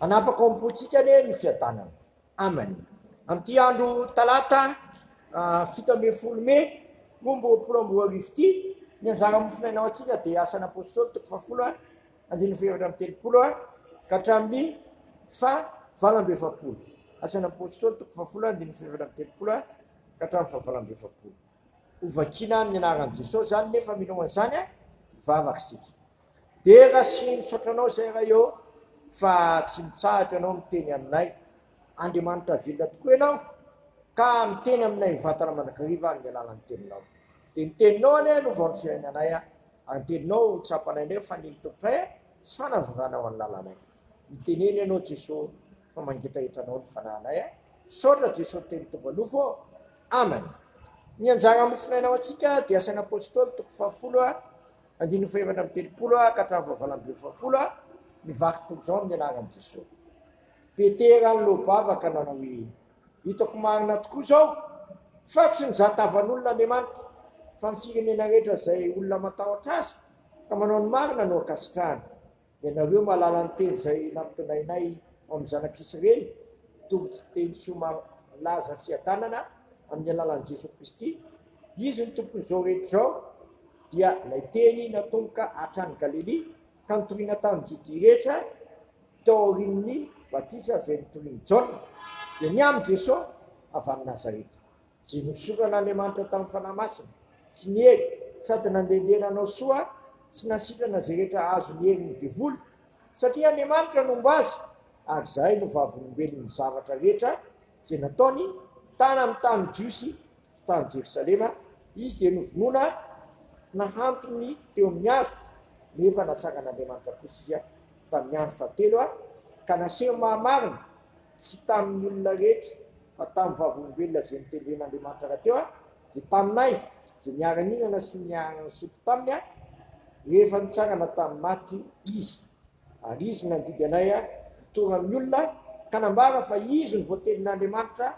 Anapakaompotsika ny fiadanana. Amen. Amin'ity andro talata 17 Mey, momba 20 ny anjara mofinainao atsika dia asan'ny apôstôly toko 10 andiny fevatra amin'ny telopolo ka hatramin'ny fahavalo efapolo. Asan'ny apôstôly toko 10 andiny fevatra amin'ny telopolo ka hatramin'ny fahavalo efapolo. Hovakina amin'ny anaran'i Jesosy zany nefa mino an'izany vavaka isika. Dia raha sy nisotranao izay raha eo fa tsy mitsahatra ianao miteny aminay, Andriamanitra vilona tokoa ianao ka miteny aminay vatana mandrakariva amin'ny alalan'ny teninao. Dia ny teninao ane no vao ny fiainanay ary ny teninao tsapanay indray fa ny tompontray sy fanazavana ao amin'ny lalanay. Miteneny ianao Jesosy fa mangetahetanao ny fanahinay. Saotra Jesosy teny tomba nofo. Amen. Ny anjara mofinainao atsika dia asan'ny apôstôly toko 10 andiny fevatra amin'ny telopolo ka hatramin'ny fahavalo efapolo mivaky toy izao amin'ny anaran'i Jesosy. Petera ny loham-bavaka nanao hoe hitako marina tokoa izao fa tsy mizatavan'olona Andriamanitra fa ny firenena rehetra izay olona matahotra azy ka manao ny marina no akasitrahany. Ianareo mahalala ny teny izay nampitonainay amin'ny zanak'Israely tongotra teny soa malaza fiadanana amin'ny alalan'i Jesosy Kristy. Izy ny tompon'izao rehetra izao dia ilay teny natomboka hatrany Galilea ka nitoriana tamin'ny Judea rehetra tao aorian'ny batisa izay nitorian'i Jaona. Dia niamy Jesosy avy amin'ny Nazareta izay nosoran'Andriamanitra tamin'ny fanahy masina sy ny hery sady nandehandeha nanao soa sy nasitrana izay rehetra azo ny hery ny devoly satria Andriamanitra nomba azy ary izay no vavolombelon'ny zavatra rehetra izay nataony tany amin'ny tany Jiosy sy tany Jerosalema. Izy dia novonoina nahantony teo amin'ny hazo nefa natsakan'Andriamanitra kosa izy tamin'ny andro fahatelo ka naseho mahamarina tsy tamin'ny olona rehetra fa tamin'ny vavolombelona izay nitenen'Andriamanitra rahateo dia taminay izay niara-ninana sy niara-nisoto taminy rehefa nitsangana tamin'ny maty izy. Ary izy nandidy anay tonga amin'ny olona ka nambara fa izy ny voatenin'Andriamanitra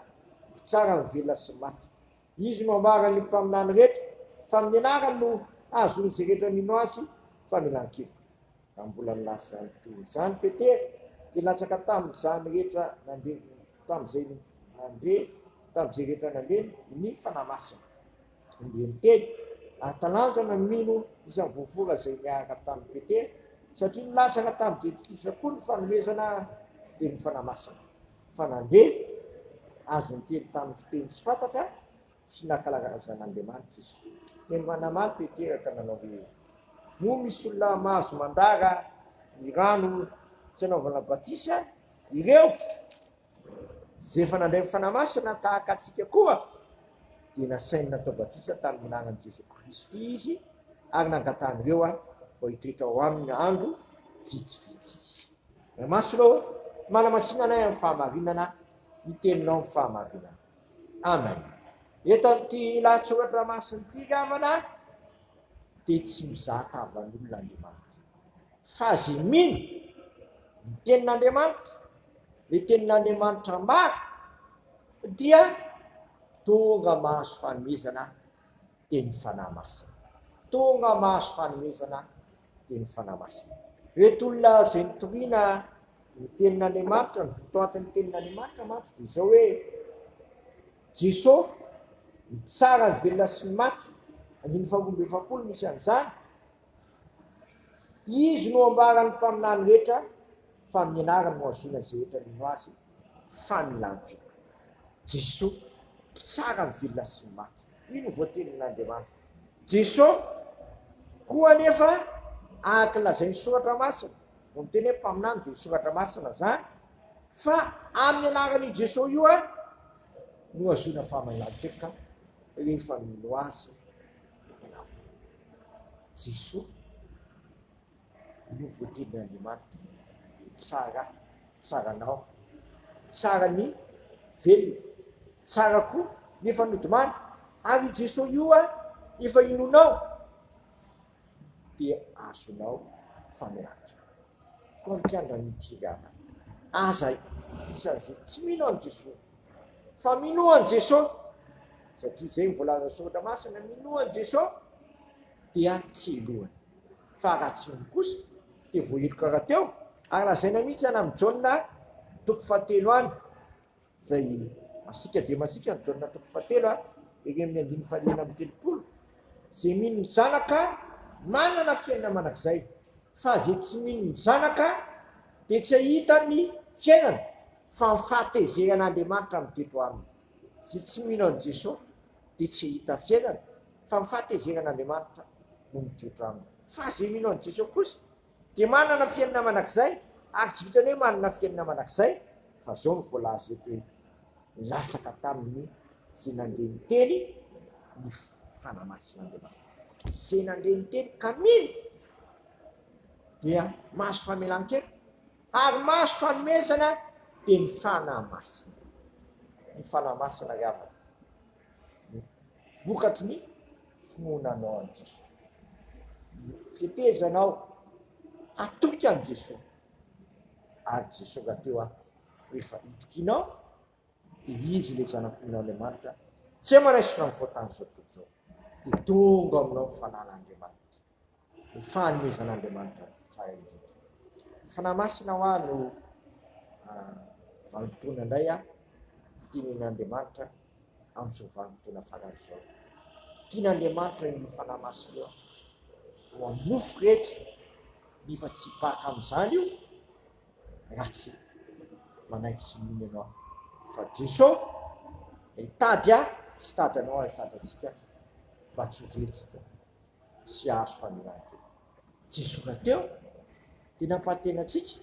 tsara ny velona sy maty. Izy no ambara ny mpaminany rehetra fa amin'ny anarany no azony izay rehetra mino azy fa milan-keloka. Raha mbola nilasa toy izany Petera dia latsaka tamin'izany rehetra nandeha tamin'izay nandeha tamin'izay rehetra nandeha ny fanahy masina. Dia niteny ary talanjana mino isan'ny voavora izay niaraka tamin'ny Petera satria nilatsaka tamin'ny dedikisa koa ny fanomezana dia ny fanahy masina. Fa nandeha azy niteny tamin'ny fiteny tsy fantatra sy nankalarazan'Andriamanitra izy. Teny manamaly Petera ka nanao hoe moa misy olona mahazo mandara ny rano tsy anaovana batisa ireo izay efa nandray ny fanahy masina tahaka antsika koa dia nasainy natao batisa tamin'ny anaran'i Jesosy Kristy izy ary nangatany ireo mba hitrehitra ao amin'ny andro vitsivitsy izy. Ramasonao manamasinana anay amin'ny fahamarinana ny teninao amin'ny fahamarinana. Amen. Eto amin'ity lahatsoratra masin'ity ramana dia tsy mizahatavan'olona Andriamanitra fa izay mino ny tenin'Andriamanitra, ny tenin'Andriamanitra maro dia tonga mahazo fanomezana teny fanahy masina. Tonga mahazo fanomezana teny fanahy masina. Reto olona izay nitoriana ny tenin'Andriamanitra, ny votoatin'ny tenin'Andriamanitra mantsy dia izao hoe Jesosy tsara ny velona sy ny maty andiny faharoa efapolo misy an'izany. Izy no ambarany mpaminany rehetra fa amin'ny anarany no azona izay rehetra mino azy fa milan-keloka. Jesosy tsara ny velona sy ny maty. Io no voatenin'Andriamanitra. Jesosy koa anefa araka lazainy soratra masina vao miteny hoe mpaminany dia soratra masina zany fa amin'ny anaran'i Jesosy io no azona fahamalan-keloka rehefa mino azy ianao. Jesosy no voatenin'Andriamanitra tsara tsaranao, tsara ny velona, tsara koa ny fanodimana ary Jesosy io efa inonao dia azonao famelankeloka. Koa mikandra mitirana aza isan'izay tsy mino an' Jesosy fa mino an' Jesosy satria izay mivolaza soratra masina mino an' Jesosy dia tsy elohany fa raha tsy mino kosa dia voaheloka rahateo Ary lazaina mihitsy any amin'ny Jaona toko fahatelo any zay masika dia masika ny Jaona toko fahatelo eny amin'ny andiny faharena amby telopolo. Zay mino ny zanaka manana fiainana manak'izay, fa zay tsy mino ny zanaka dia tsy hahita ny fiainana fa ny fahatezerin'Andriamanitra miteto aminy. Zay tsy mino an' Jesosy dia tsy hahita fiainana fa ny fahatezerin'Andriamanitra no miteto aminy. Fa zay mino an' Jesosy kosa dia manana fiainana manak'izay, ary tsy vitany hoe manana fiainana manak'izay fa zao ny voalaza eto hoe latsaka tamin'ny zay nandeha niteny ny fanamasin'Andriamanitra. Zay nandeha niteny ka mino dia mahazo famelan-keloko, ary mahazo fanomezana dia ny fanamasina. Ny fanamasina ravana vokatry ny finoananao an' Jesosy, fietezanao atoky an' Jesosy, ary Jesosy rahateo rehefa itokinao dia izy le zanak'Andriamanitra tsy manaisina ny voatany zao tontolo zao, dia tonga aminao ny fanan'Andriamanitra, ny fanomezan'Andriamanitra tsara indrindra. Ny fanamasina ho ahy no vanim-potoana indray tian'Andriamanitra amin'izao vanim-potoana farany zao. Tian'Andriamanitra io fanamasina io ho amin'ny nofo rehetra, nefa tsy hipaka amin'izany io raha tsy manaikitsy mino ianao. Fa Jesosy hitady tsy tady anao, hitady atsika mba tsy ho velontsika sy hahazo famelan-keloko. Jesosy rahateo dia nampahantena antsika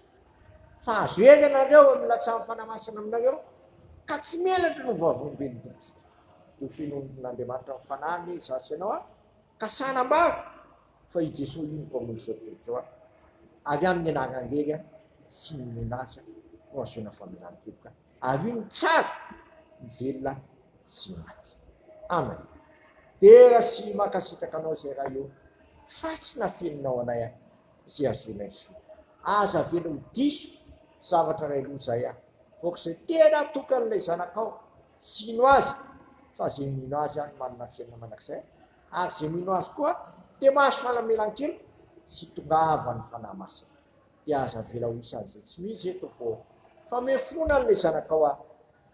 fa azo hery ianareo amin'ny latsahan'ny fanamasina aminareo ka tsy melatra no voavolombelon'ny tompontsika. Io finoan'Andriamanitra amin'ny fanahiny zasy ianao ka sanambary fa i Jesosy io ny mpamono zao tontolo zao, ary amin'ny anarany rery sy ny nonazy no ahazoana famelan-keloka, ary io ny tsara, ny velona sy maty. Amen. Tera sy makasitraka anao zay raha io, fa tsy nafeninao anay zay azoanay soa. Aza vela ho diso zavatra ray loha zay voaka izay tena tokan'ilay zanakao sino azy, fa zay mino azy manana fiainana manak'izay, ary zay mino azy koa dia mahazo falamelan-keloko sy tongava ny fanahy masina. Dia aza vela ho isan'izay tsy misy eto fa mefona n'ilay zanakao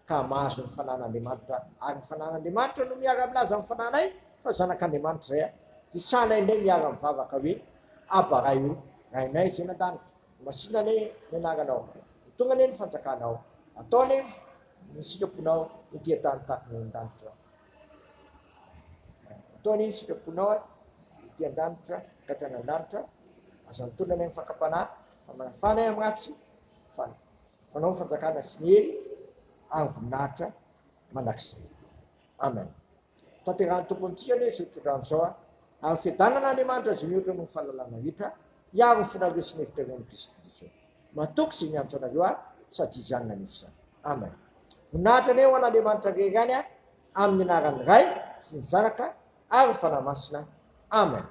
ka mahazo ny fanan'Andriamanitra, ary ny fanan'Andriamanitra no miara-milaza amin'ny fananay fa zanak'Andriamanitra zay dia sanay indray miara-mivavaka hoe Aba io rainay zay nan-danitra, masinane ny anaranao, tonga ane ny fanjakanao, ataone ny sitraponao ny dia tany tahaka ny an-danitra, ataone ny sitraponao ny dia an-danitra ka tany an-danitra, aza mitondra ny fakampanahy manafana amin'ny ratsy, fanao ny fanjakana sy ny hery ary voninahitra manak'izay. Amen. Tanterahany tompontsika ane zay tondrano zao ary fiadanan'Andriamanitra zay mihoatra amin'ny fahalalana rehetra hiaro ny finareo sy ny hevitra ireo amin'ny Kristy Jesosy. Matoky zay miantso anareo sady izy ihany nanefy. Amen. Voninahitra ane ho an'Andriamanitra rery any amin'ny anaran'ny Ray sy ny Zanaka ary ny fanahy masina. Amen.